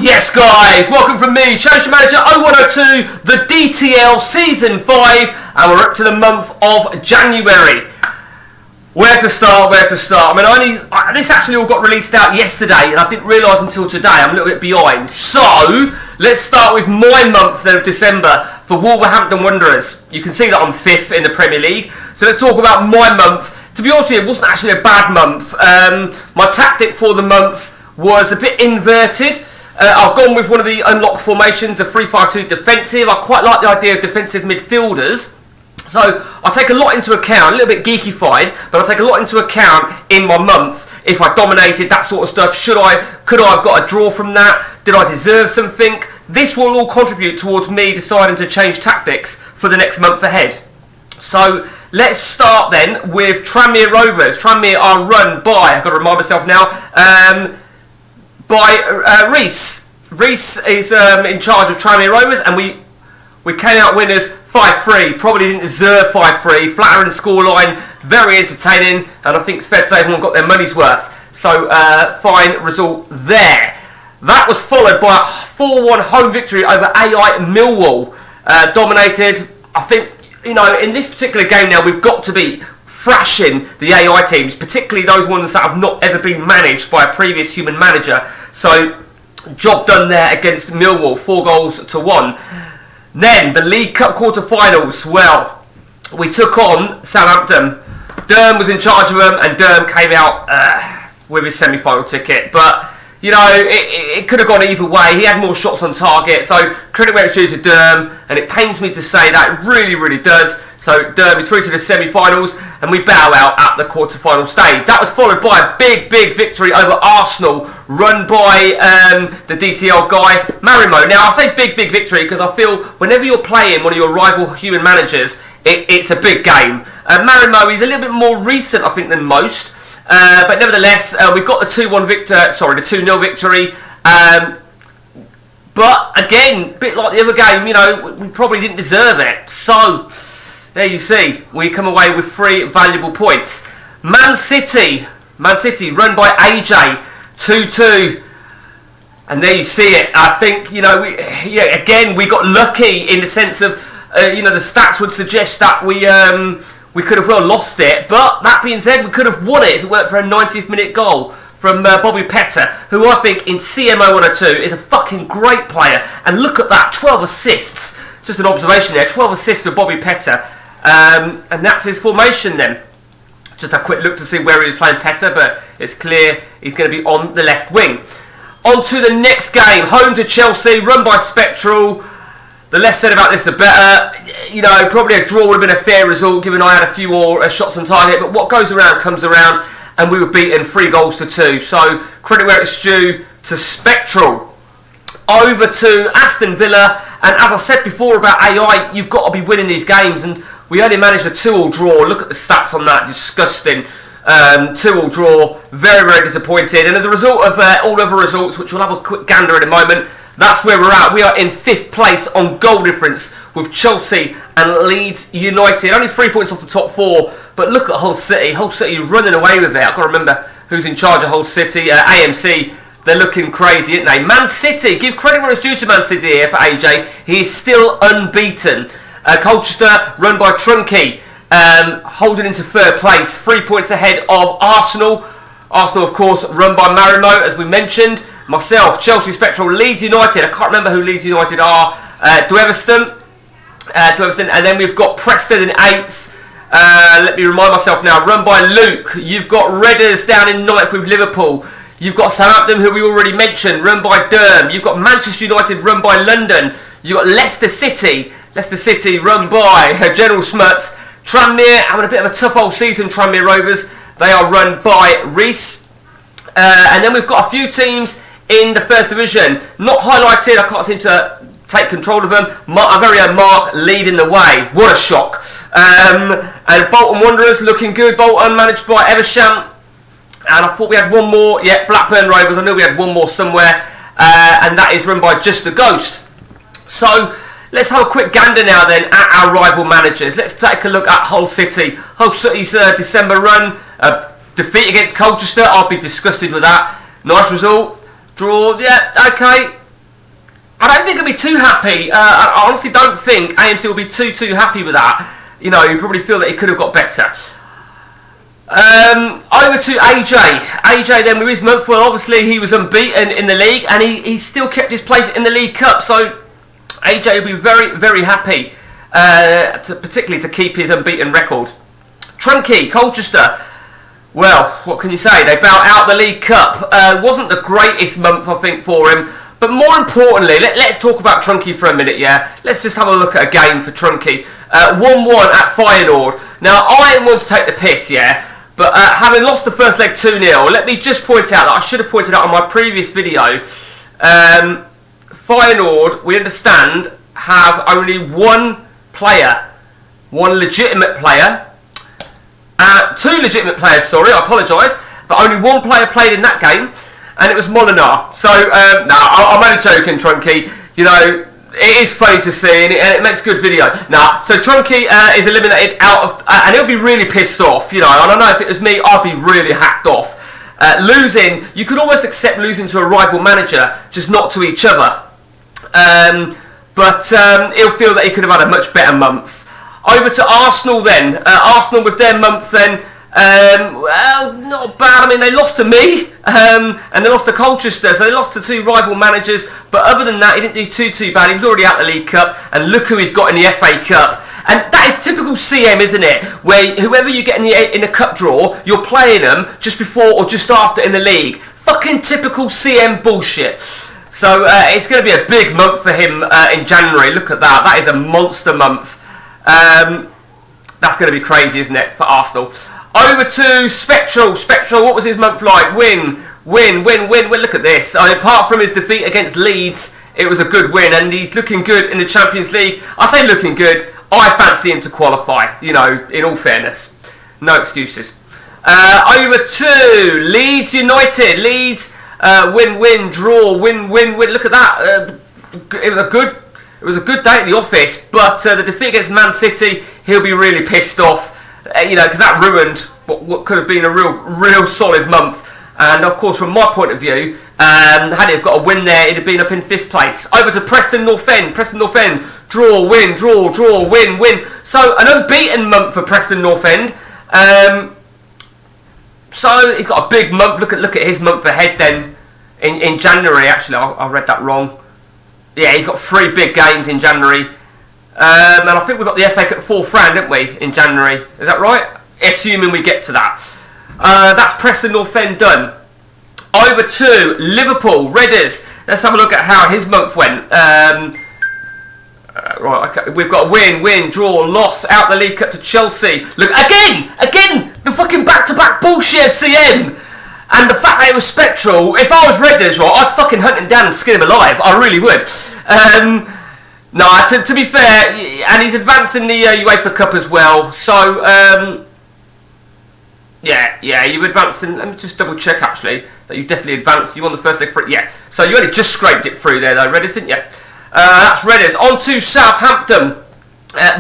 Yes, guys, welcome from me, Challenge Manager 0102, the D.T.L Season 5, and we're up to the month of January. Where to start? I mean, this actually all got released out yesterday, and I didn't realise until today. I'm a little bit behind. So, let's start with my month then of December for Wolverhampton Wanderers. You can see that I'm 5th in the Premier League. So let's talk about my month. To be honest with you, it wasn't actually a bad month. My tactic for the month was a bit inverted. I've gone with one of the unlocked formations, a 3-5-2 defensive. I quite like the idea of defensive midfielders. So I take a lot into account, a little bit geekified, but I take a lot into account in my month. If I dominated, that sort of stuff, could I have got a draw from that? Did I deserve something? This will all contribute towards me deciding to change tactics for the next month ahead. So let's start then with Tranmere Rovers. Tranmere are run by, I've got to remind myself now, by Reese. Reese is in charge of Tranmere Rovers, and we came out winners 5-3. Probably didn't deserve 5-3. Flattering scoreline, very entertaining, and I think it's fair to say everyone got their money's worth. So fine result there. That was followed by a 4-1 home victory over AI Millwall. Dominated. I think, you know, in this particular game now, we've got to be thrashing the AI teams, particularly those ones that have not ever been managed by a previous human manager. So, job done there against Millwall, 4-1. Then, the League Cup quarter-finals. Well, we took on Southampton. Durham was in charge of them, and Durham came out with his semi-final ticket. But, you know, it could have gone either way. He had more shots on target, so credit where it's due to Durham, and it pains me to say that, it really, really does. So Durham is through to the semi-finals, and we bow out at the quarter-final stage. That was followed by a big, big victory over Arsenal, run by the D.T.L guy, Marimo. Now, I say big, big victory because I feel whenever you're playing one of your rival human managers, it's a big game. Marimo is a little bit more recent, I think, than most. But nevertheless, we've got the 2-0 victory. But again, a bit like the other game, you know, we probably didn't deserve it. So, there you see, we come away with 3 valuable points. Man City, run by AJ, 2-2. And there you see it. I think, you know, we got lucky in the sense of, you know, the stats would suggest that we could have well lost it, but that being said, we could have won it if it weren't for a 90th minute goal from Bobby Petter, who I think in CMO 102 is a fucking great player. And look at that, 12 assists. Just an observation there, 12 assists for Bobby Petter. And that's his formation then. Just a quick look to see where he was playing Petter, but it's clear he's going to be on the left wing. On to the next game, home to Chelsea, run by Spectral. The less said about this, the better. You know, probably a draw would have been a fair result, given I had a few more shots on target. But what goes around comes around, and we were beaten 3-2. So, credit where it's due to Spectral. Over to Aston Villa. And as I said before about AI, you've got to be winning these games. And we only managed a 2-2 draw. Look at the stats on that. Disgusting. 2-2 draw. Very, very disappointed. And as a result of all other results, which we'll have a quick gander in a moment, that's where we're at. We are in 5th place on goal difference with Chelsea and Leeds United. Only 3 points off the top 4. But look at Hull City. Hull City running away with it. I've got to remember who's in charge of Hull City. AMC. They're looking crazy, aren't they? Man City. Give credit where it's due to Man City here for AJ. He is still unbeaten. Colchester run by Trunky. Holding into 3rd place. 3 points ahead of Arsenal. Arsenal, of course, run by Marimo, as we mentioned. Myself, Chelsea, Spectral, Leeds United. I can't remember who Leeds United are. Dweverstone. And then we've got Preston in 8th. Let me remind myself now. Run by Luke. You've got Redders down in 9th with Liverpool. You've got Southampton, who we already mentioned, run by Durham. You've got Manchester United, run by London. You've got Leicester City, run by General Smuts. Tranmere, having a bit of a tough old season, Tranmere Rovers. They are run by Reese. And then we've got a few teams in the 1st Division. Not highlighted, I can't seem to take control of them. Our very own Mark leading the way. What a shock. And Bolton Wanderers looking good. Bolton managed by Eversham. And I thought we had one more. Yeah, Blackburn Rovers. I knew we had one more somewhere. And that is run by Just the Ghost. So, let's have a quick gander now then at our rival managers. Let's take a look at Hull City. Hull City's December run. Defeat against Colchester. I'll be disgusted with that. Nice result. Draw. Yeah, okay. I don't think he'll be too happy. I honestly don't think AMC will be too happy with that. You know, you probably feel that he could have got better. Over to AJ. AJ then with his month, well, obviously he was unbeaten in the league, and he still kept his place in the League Cup. So AJ will be very happy, particularly to keep his unbeaten record. Trunky, Colchester. Well, what can you say? They bowed out the League Cup. Wasn't the greatest month, I think, for him. But more importantly, let's talk about Trunky for a minute, yeah? Let's just have a look at a game for Trunky. 1-1 at Feyenoord. Now, I want to take the piss, yeah? But having lost the first leg 2-0, let me just point out that I should have pointed out on my previous video. Feyenoord, we understand, have only one player. One legitimate player. Two legitimate players, sorry, I apologise. But only one player played in that game, and it was Molinar. So, no, I'm only joking, Trunky. You know, it is funny to see, and it makes good video. Nah, so Trunky is eliminated out of... and he'll be really pissed off, you know. I don't know if it was me, I'd be really hacked off. Losing, you could almost accept losing to a rival manager, just not to each other. But he'll feel that he could have had a much better month. Over to Arsenal then. Arsenal with their month then. Well, not bad. I mean, they lost to me, and they lost to Colchester, so they lost to two rival managers. But other than that, he didn't do too bad. He was already out the League Cup, and look who he's got in the FA Cup. And that is typical CM, isn't it? Where whoever you get in the cup draw, you're playing them just before or just after in the league. Fucking typical CM bullshit. So it's going to be a big month for him in January. Look at that. That is a monster month. That's going to be crazy, isn't it, for Arsenal? Over to Spectral. Spectral, what was his month like? Win. Look at this. I mean, apart from his defeat against Leeds, it was a good win, and he's looking good in the Champions League. I say looking good. I fancy him to qualify, you know, in all fairness. No excuses. Over to Leeds United. Leeds, win, draw, win. Look at that. It was a good day at the office, but the defeat against Man City, he'll be really pissed off. You know, because that ruined what could have been a real solid month. And of course, from my point of view, had he got a win there, he'd have been up in 5th place. Over to Preston North End. Preston North End, draw, win. So an unbeaten month for Preston North End. So he's got a big month. Look at his month ahead then in January. Actually, I read that wrong. Yeah, he's got 3 big games in January. And I think we've got the FA Cup 4th round, didn't we, in January? Is that right? Assuming we get to that. That's Preston North End done. Over to Liverpool, Redders. Let's have a look at how his month went. Right, okay. We've got win, draw, loss, out the League Cup to Chelsea. Look, again, the fucking back-to-back bullshit of CM. And the fact that it was Spectral, if I was Redders, right, I'd fucking hunt him down and skin him alive. I really would. No, to be fair, and he's advanced in the UEFA Cup as well. So, yeah, you've advanced in... Let me just double check, actually, that you definitely advanced. You won the first leg for it, yeah. So you only just scraped it through there, though, Redders, didn't you? That's Redders. On to Southampton.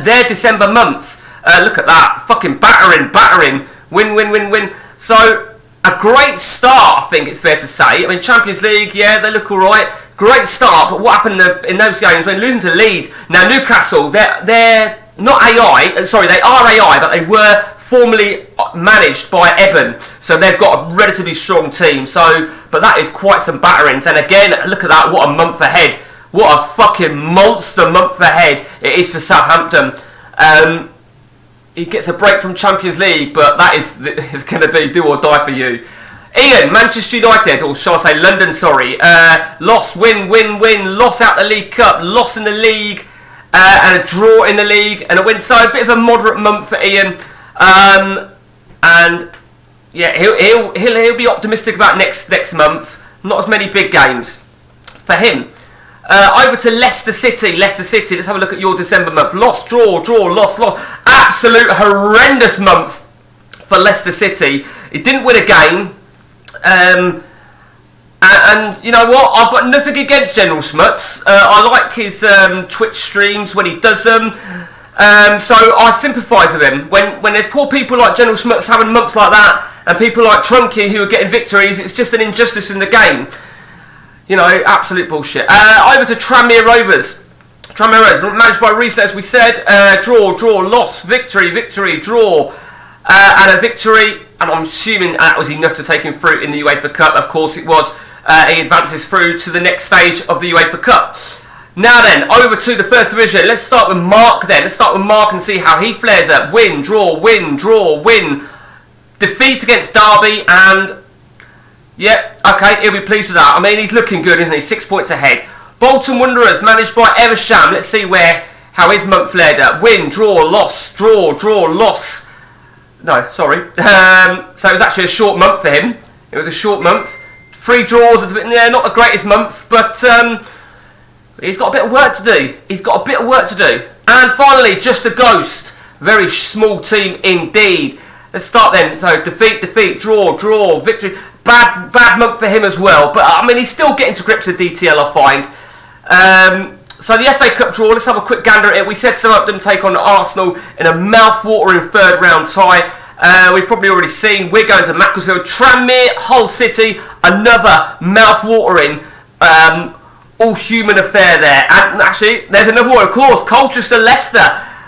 Their December month. Look at that. Fucking battering. Win. So, a great start, I think it's fair to say. I mean, Champions League, yeah, they look alright. Great start, but what happened in those games when losing to Leeds? Now, Newcastle, they're not AI, sorry, they are AI, but they were formerly managed by Eben, so they've got a relatively strong team. So, but that is quite some batterings. And again, look at that, what a month ahead. What a fucking monster month ahead it is for Southampton. He gets a break from Champions League, but that is going to be do or die for you. Ian, Manchester United, or shall I say London, sorry. Loss, win. Loss out the League Cup, loss in the league, and a draw in the league, and a win. So a bit of a moderate month for Ian. And yeah, he'll be optimistic about next month. Not as many big games for him. Over to Leicester City. Let's have a look at your December month. Loss, draw, loss. Absolute horrendous month for Leicester City. He didn't win a game. And you know what? I've got nothing against General Smuts. I like his Twitch streams when he does them. So I sympathise with him. When there's poor people like General Smuts having months like that, and people like Trunky who are getting victories, it's just an injustice in the game. You know, absolute bullshit. Over to Tranmere Rovers. Tranmere Rovers, managed by Reese, as we said. Draw, loss, victory, draw, and a victory. And I'm assuming that was enough to take him through in the UEFA Cup. Of course it was. He advances through to the next stage of the UEFA Cup. Now then, over to the First Division. Let's start with Mark then. Let's start with Mark and see how he flares up. Win, draw, win. Defeat against Derby, and yep, okay, he'll be pleased with that. I mean, he's looking good, isn't he? 6 points ahead. Bolton Wanderers, managed by Eversham. Let's see how his month flared up. Win, draw, loss. No, sorry. So it was actually a short month for him. It was a short month. 3 draws, yeah, not the greatest month, but he's got a bit of work to do. And finally, Just a Ghost. Very small team indeed. Let's start then. So defeat, draw, victory. Bad month for him as well. But I mean, he's still getting to grips with D.T.L, I find. So the FA Cup draw. Let's have a quick gander at it. We said Southampton take on Arsenal in a mouth-watering third round tie. We've probably already seen. We're going to Macclesfield. Tranmere, Hull City. Another mouth-watering, all-human affair there. And actually, there's another one, of course. Colchester, Leicester.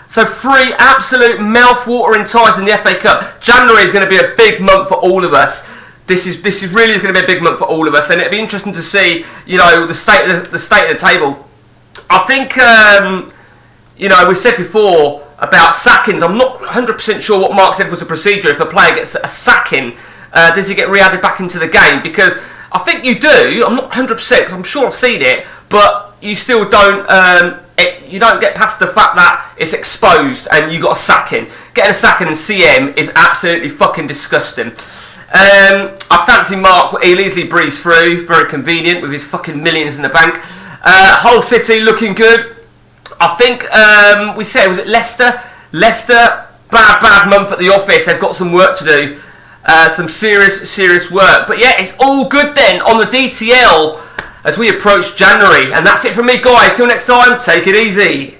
So 3 absolute mouth-watering ties in the FA Cup. January is going to be a big month for all of us. This is really going to be a big month for all of us, and it'll be interesting to see, you know, the state of the table. I think, you know, we said before about sackings. I'm not 100% sure what Mark said was the procedure if a player gets a sacking. Does he get re-added back into the game? Because I think you do. I'm not 100% because I'm sure I've seen it, but you still don't. You don't get past the fact that it's exposed and you got a sacking. Getting a sacking in CM is absolutely fucking disgusting. I fancy Mark. He'll easily breeze through. Very convenient with his fucking millions in the bank. Hull City looking good. I think we said, was it Leicester? Leicester, bad month at the office. They've got some work to do. Some serious work. But yeah, it's all good then on the D.T.L as we approach January. And that's it from me, guys. Till next time, take it easy.